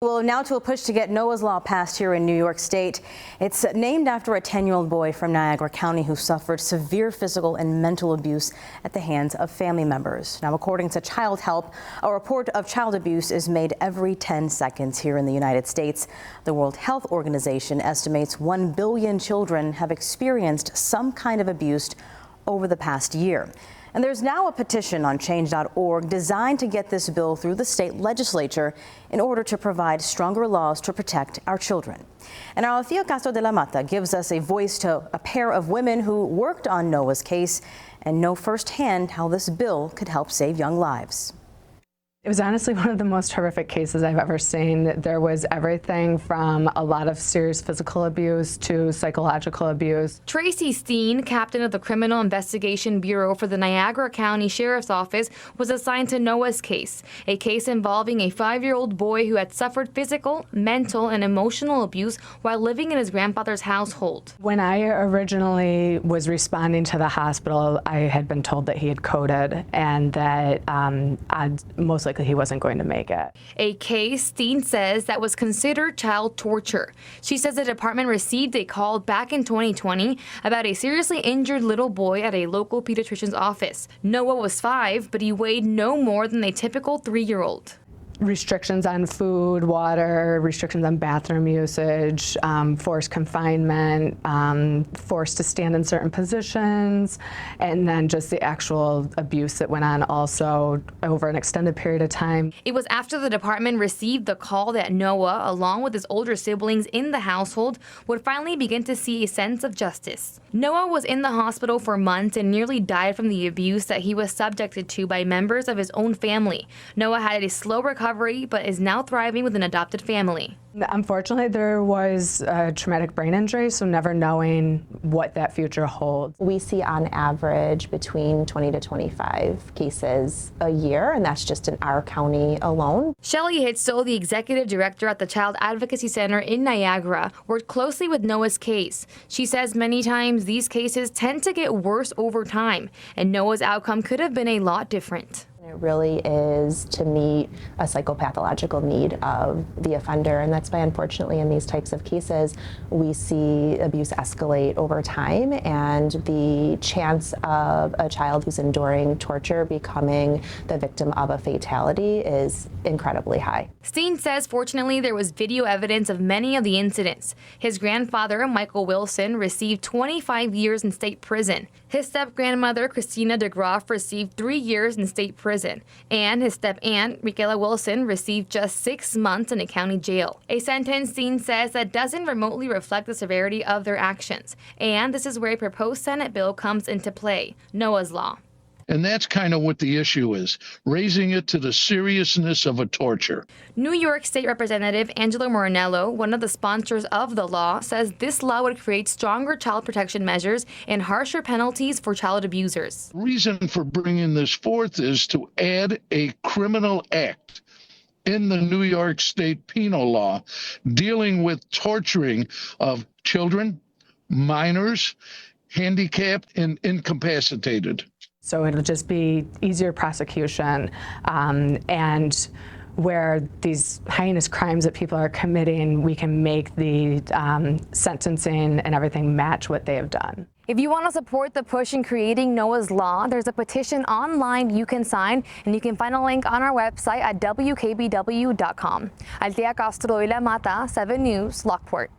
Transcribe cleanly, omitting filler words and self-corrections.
Well, now to a push to get Noah's Law passed here in New York State. It's named after a 10-year-old boy from Niagara County who suffered severe physical and mental abuse at the hands of family members. Now, according to Child Help, a report of child abuse is made every 10 seconds here in the United States. The World Health Organization estimates 1 billion children have experienced some kind of abuse over the past year. And there's now a petition on change.org designed to get this bill through the state legislature in order to provide stronger laws to protect our children. And our Theo Castro de la Mata gives us a voice to a pair of women who worked on Noah's case and know firsthand how this bill could help save young lives. It was honestly one of the most horrific cases I've ever seen. There was everything from a lot of serious physical abuse to psychological abuse. Tracy Steen, captain of the Criminal Investigation Bureau for the Niagara County Sheriff's Office, was assigned to Noah's case, a case involving a 5-year-old boy who had suffered physical, mental, and emotional abuse while living in his grandfather's household. When I originally was responding to the hospital, I had been told that he had coded and that most likely he wasn't going to make it. A case, Steen says, that was considered child torture. She says the department received a call back in 2020 about a seriously injured little boy at a local pediatrician's office. Noah was 5, but he weighed no more than a typical 3-year-old. Restrictions on food, water, restrictions on bathroom usage, forced confinement, forced to stand in certain positions, and then just the actual abuse that went on also over an extended period of time. It was after the department received the call that Noah, along with his older siblings in the household, would finally begin to see a sense of justice. Noah was in the hospital for months and nearly died from the abuse that he was subjected to by members of his own family. Noah had a slow recovery, but is now thriving with an adopted family. Unfortunately, there was a traumatic brain injury, so never knowing what that future holds. We see on average between 20 to 25 cases a year, and that's just in our county alone. Shelley Hitzel, the executive director at the Child Advocacy Center in Niagara, worked closely with Noah's case. She says many times these cases tend to get worse over time, and Noah's outcome could have been a lot different. It really is to meet a psychopathological need of the offender, and that's why, unfortunately, in these types of cases, we see abuse escalate over time, and the chance of a child who's enduring torture becoming the victim of a fatality is incredibly high. Steen says, fortunately, there was video evidence of many of the incidents. His grandfather, Michael Wilson, received 25 years in state prison. His step-grandmother, Christina DeGroff, received 3 years in state prison, and his step-aunt, Michaela Wilson, received just 6 months in a county jail. A sentence, Steen says, that doesn't remotely reflect the severity of their actions. And this is where a proposed Senate bill comes into play, Noah's Law. And that's kind of what the issue is, raising it to the seriousness of a torture. New York State Representative Angelo Morinello, one of the sponsors of the law, says this law would create stronger child protection measures and harsher penalties for child abusers. The reason for bringing this forth is to add a criminal act in the New York State penal law dealing with torturing of children, minors, handicapped, and incapacitated. So it'll just be easier prosecution, and where these heinous crimes that people are committing, we can make the sentencing and everything match what they have done. If you want to support the push in creating Noah's Law, there's a petition online you can sign, and you can find a link on our website at wkbw.com. Althea Castro de la Mata, 7 News, Lockport.